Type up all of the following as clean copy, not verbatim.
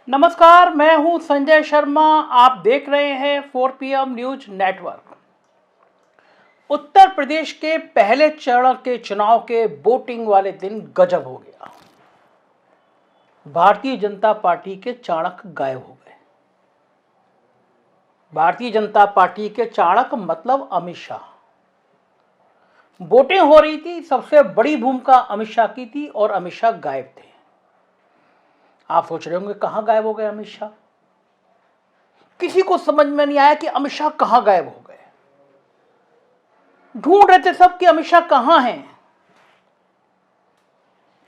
नमस्कार, मैं हूं संजय शर्मा। आप देख रहे हैं 4PM news network. Uttar Pradesh के पहले चरण के चुनाव के वोटिंग वाले दिन गजब हो गया। भारतीय जनता पार्टी के चाणक्य गायब हो गए। भारतीय जनता पार्टी के चाणक्य मतलब अमित शाह। वोटिंग हो रही थी, सबसे बड़ी भूमिका अमित शाह की थी और अमित शाह गायब थे। आप सोच रहे होंगे कहां गायब हो गए अमित शाह। किसी को समझ में नहीं आया कि अमित शाह कहां गायब हो गए। ढूंढ रहे थे सब कि अमित शाह कहां हैं,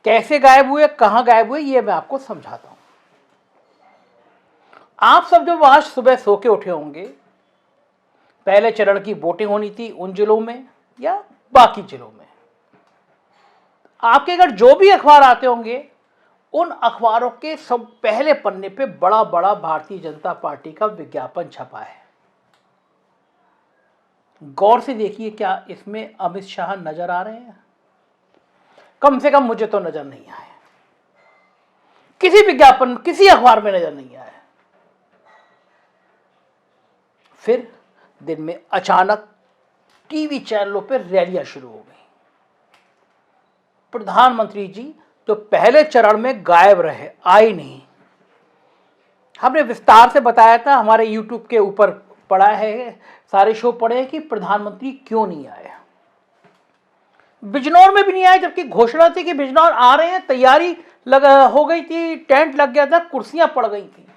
कैसे गायब हुए, कहां गायब हुए, ये मैं आपको समझाता हूं। आप सब जब आज सुबह सो के उठे होंगे, पहले चरण की वोटिंग होनी थी उन जिलों में या बाकी जिलों में, आपके घर जो भी अखबार आते होंगे उन अखबारों के सब पहले पन्ने पे बड़ा बड़ा भारतीय जनता पार्टी का विज्ञापन छपा है। गौर से देखिए, क्या इसमें अमित शाह नजर आ रहे हैं? कम से कम मुझे तो नजर नहीं आए, किसी विज्ञापन किसी अखबार में नजर नहीं आए। फिर दिन में अचानक टीवी चैनलों पर रैलियां शुरू हो गई। प्रधानमंत्री जी जो पहले चरण में गायब रहे, आए नहीं। हमने विस्तार से बताया था, हमारे YouTube के ऊपर पड़ा है, सारे शो पड़े हैं कि प्रधानमंत्री क्यों नहीं आए। बिजनौर में भी नहीं आए, जबकि घोषणा थी कि बिजनौर आ रहे हैं, तैयारी हो गई थी, टेंट लग गया था, कुर्सियां पड़ गई थी।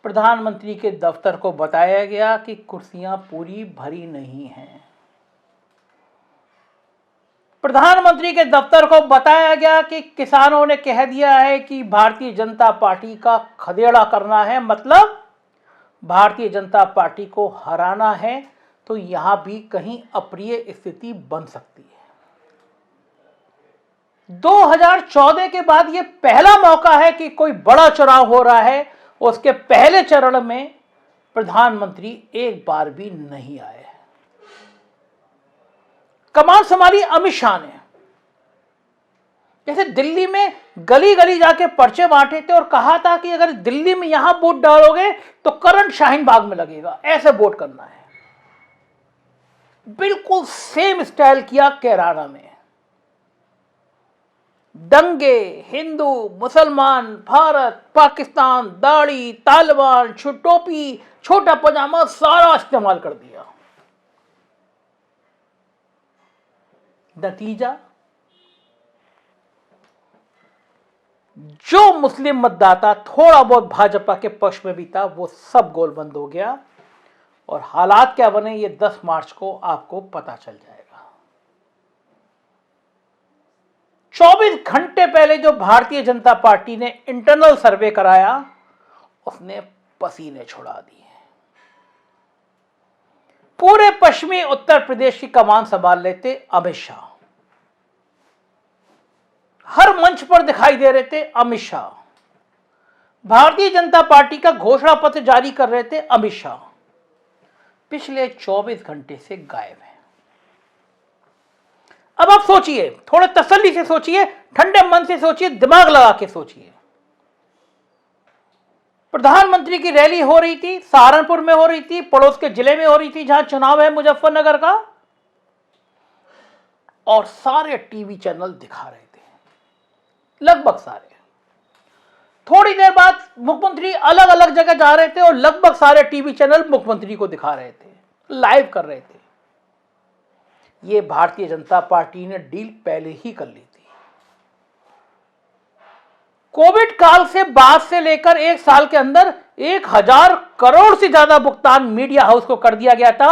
प्रधानमंत्री के दफ्तर को बताया गया कि कुर्सियां पूरी भरी नहीं हैं। प्रधानमंत्री के दफ्तर को बताया गया कि किसानों ने कह दिया है कि भारतीय जनता पार्टी का खदेड़ा करना है, मतलब भारतीय जनता पार्टी को हराना है, तो यहां भी कहीं अप्रिय स्थिति बन सकती है। 2014 के बाद यह पहला मौका है कि कोई बड़ा चुनाव हो रहा है, उसके पहले चरण में प्रधानमंत्री एक बार भी नहीं आए। कमान संभाली अमित शाह ने। जैसे दिल्ली में गली गली जाके पर्चे बांटे थे और कहा था कि अगर दिल्ली में यहां वोट डालोगे तो करंट शाहीन बाग में लगेगा, ऐसे वोट करना है। बिल्कुल सेम स्टाइल किया कैराना में। दंगे, हिंदू मुसलमान, भारत पाकिस्तान, दाढ़ी, तालिबान, टोपी, छोटा पजामा, सारा इस्तेमाल कर दिया। नतीजा, जो मुस्लिम मतदाता थोड़ा बहुत भाजपा के पक्ष में भी था, वो सब गोल बंद हो गया। और हालात क्या बने ये 10 मार्च को आपको पता चल जाएगा। 24 घंटे पहले जो भारतीय जनता पार्टी ने इंटरनल सर्वे कराया, उसने पसीने छुड़ा दिए। पूरे पश्चिमी उत्तर प्रदेश की कमान संभाल लेते अमित शाह। हर मंच पर दिखाई दे रहे थे अमित शाह। भारतीय जनता पार्टी का घोषणा पत्र जारी कर रहे थे अमित शाह। पिछले 24 घंटे से गायब है। अब आप सोचिए, थोड़े तसल्ली से सोचिए, ठंडे मन से सोचिए, दिमाग लगा के सोचिए। प्रधानमंत्री की रैली हो रही थी, सहारनपुर में हो रही थी, पड़ोस के जिले में हो रही थी जहां चुनाव है, मुजफ्फरनगर का, और सारे टीवी चैनल दिखा रहे थे, लगभग सारे। थोड़ी देर बाद मुख्यमंत्री अलग अलग जगह जा रहे थे और लगभग सारे टीवी चैनल मुख्यमंत्री को दिखा रहे थे, लाइव कर रहे थे। ये भारतीय जनता पार्टी ने डील पहले ही कर ली थी। कोविड काल से बाद से लेकर एक साल के अंदर 1000 करोड़ से ज्यादा भुगतान मीडिया हाउस को कर दिया गया था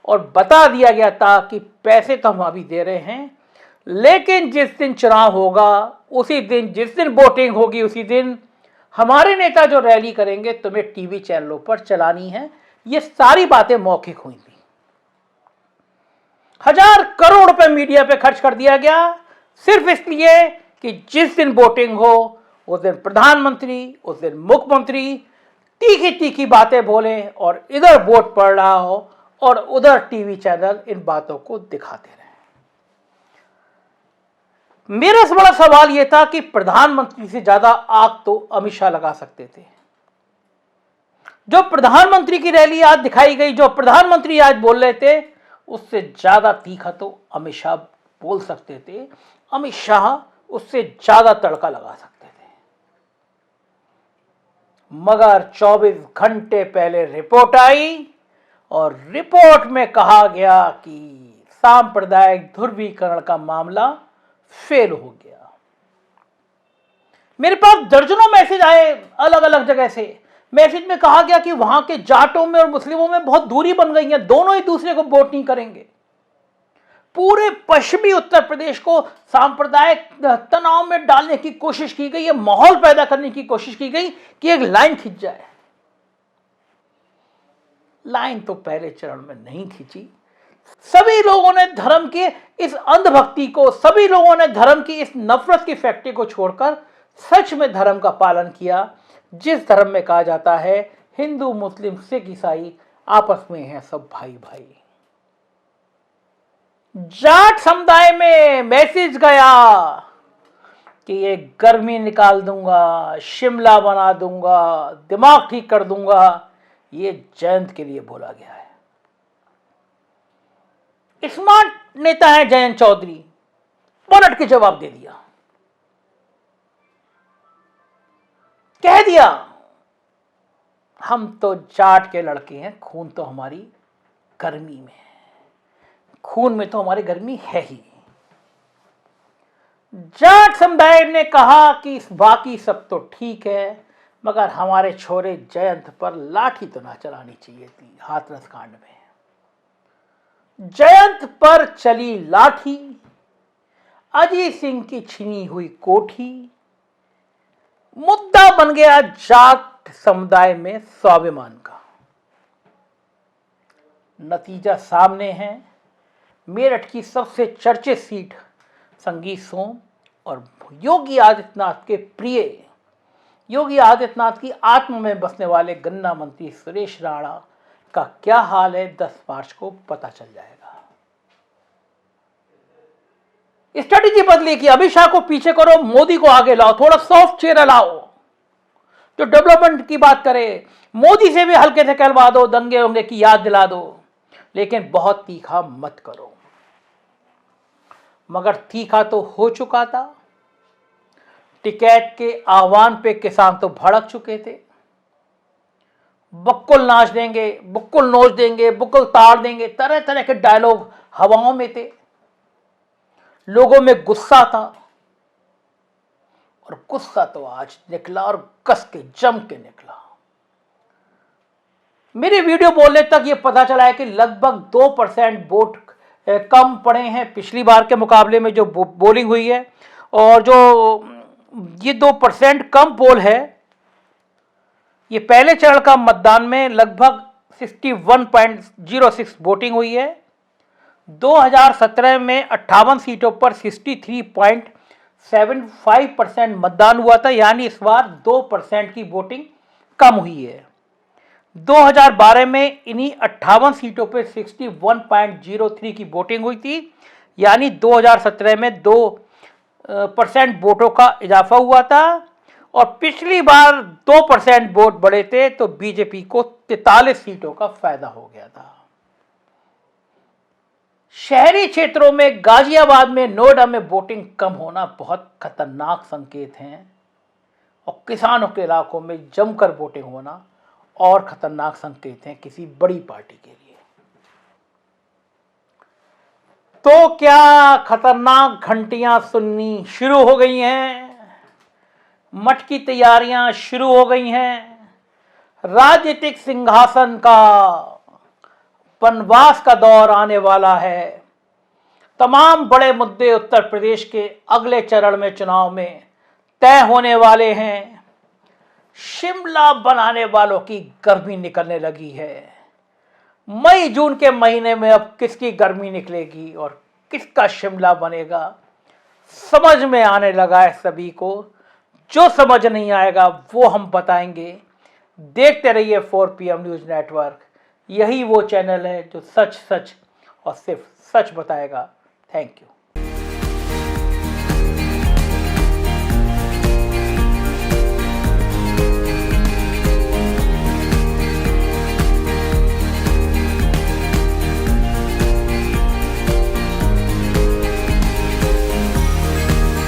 और बता दिया गया था कि पैसे तो हम अभी दे रहे हैं, लेकिन जिस दिन चुनाव होगा उसी दिन, जिस दिन वोटिंग होगी उसी दिन हमारे नेता जो रैली करेंगे तुम्हें टीवी चैनलों पर चलानी है। ये सारी बातें मौखिक हुई थी। 1000 करोड़ रुपए मीडिया पे खर्च कर दिया गया, सिर्फ इसलिए कि जिस दिन वोटिंग हो उस दिन प्रधानमंत्री, उस दिन मुख्यमंत्री तीखी तीखी बातें बोले और इधर वोट पड़ रहा हो और उधर टीवी चैनल इन बातों को दिखाते रहे। मेरा बड़ा सवाल यह था कि प्रधानमंत्री से ज्यादा आग तो अमित शाह लगा सकते थे। जो प्रधानमंत्री की रैली आज दिखाई गई, जो प्रधानमंत्री आज बोल रहे थे, उससे ज्यादा तीखा तो अमित शाह बोल सकते थे। अमित शाह उससे ज्यादा तड़का लगा सकते थे। मगर 24 घंटे पहले रिपोर्ट आई और रिपोर्ट में कहा गया कि सांप्रदायिक ध्रुवीकरण का मामला फेल हो गया। मेरे पास दर्जनों मैसेज आए अलग अलग जगह से। मैसेज में कहा गया कि वहां के जाटों में और मुस्लिमों में बहुत दूरी बन गई है, दोनों ही दूसरे को वोट नहीं करेंगे। पूरे पश्चिमी उत्तर प्रदेश को सांप्रदायिक तनाव में डालने की कोशिश की गई है, माहौल पैदा करने की कोशिश की गई कि एक लाइन खींच जाए। लाइन तो पहले चरण में नहीं खींची। सभी लोगों ने धर्म के इस अंधभक्ति को, सभी लोगों ने धर्म की इस नफरत की फैक्ट्री को छोड़कर सच में धर्म का पालन किया, जिस धर्म में कहा जाता है हिंदू मुस्लिम सिख ईसाई आपस में हैं सब भाई भाई। जाट समुदाय में मैसेज गया कि ये गर्मी निकाल दूंगा, शिमला बना दूंगा, दिमाग ठीक कर दूंगा। ये जयंत के लिए बोला गया है। स्मार्ट नेता है जयंत चौधरी, पलट के जवाब दे दिया, कह दिया हम तो जाट के लड़के हैं, खून तो हमारी गर्मी में है, खून में तो हमारी गर्मी है ही। जाट समुदाय ने कहा कि बाकी सब तो ठीक है, मगर हमारे छोरे जयंत पर लाठी तो ना चलानी चाहिए थी। हाथरस कांड में जयंत पर चली लाठी, अजीत सिंह की छीनी हुई कोठी, मुद्दा बन गया जाट समुदाय में स्वाभिमान का। नतीजा सामने है। मेरठ की सबसे चर्चित सीट संगीत सोम और योगी आदित्यनाथ के प्रिय, योगी आदित्यनाथ की आत्मा में बसने वाले गन्ना मंत्री सुरेश राणा का क्या हाल है 10 मार्च को पता चल जाएगा। स्ट्रेटेजी बदली कि अमित शाह को पीछे करो, मोदी को आगे लाओ, थोड़ा सॉफ्ट चेहरा लाओ, जो डेवलपमेंट की बात करे, मोदी से भी हल्के से कहलवा दो, दंगे होंगे की याद दिला दो, लेकिन बहुत तीखा मत करो। मगर तीखा तो हो चुका था। टिकैत के आह्वान पे किसान तो भड़क चुके थे। बक्कुल नाच देंगे, बुक्कुल नोच देंगे, बुक्कुल ताड़ देंगे, तरह तरह के डायलॉग हवाओं में थे। लोगों में गुस्सा था और गुस्सा तो आज निकला और कस के जम के निकला। मेरे वीडियो बोलने तक ये पता चला है कि लगभग 2% वोट कम पड़े हैं पिछली बार के मुकाबले में जो पोलिंग हुई है, और जो ये 2% कम पोल है, ये पहले चरण का मतदान में लगभग 61.06 वोटिंग हुई है। 2017 में 58 सीटों पर 63.75% मतदान हुआ था, यानी इस बार 2% की वोटिंग कम हुई है। 2012 में इन्हीं 58 सीटों पर 61.03 की वोटिंग हुई थी, यानी 2017 में 2% वोटों का इजाफा हुआ था। और पिछली बार 2% वोट बढ़े थे तो बीजेपी को 43 सीटों का फायदा हो गया था। शहरी क्षेत्रों में गाजियाबाद में, नोएडा में वोटिंग कम होना बहुत खतरनाक संकेत हैं, और किसानों के इलाकों में जमकर वोटिंग होना और खतरनाक संकेत हैं किसी बड़ी पार्टी के लिए। तो क्या खतरनाक घंटियां सुननी शुरू हो गई हैं? मठ की तैयारियां शुरू हो गई हैं। राजनीतिक सिंहासन का वनवास का दौर आने वाला है। तमाम बड़े मुद्दे उत्तर प्रदेश के अगले चरण में चुनाव में तय होने वाले हैं। शिमला बनाने वालों की गर्मी निकलने लगी है। मई जून के महीने में अब किसकी गर्मी निकलेगी और किसका शिमला बनेगा समझ में आने लगा है सभी को। जो समझ नहीं आएगा वो हम बताएंगे। देखते रहिए 4PM न्यूज़ नेटवर्क। यही वो चैनल है जो सच सच और सिर्फ सच बताएगा। Thank you.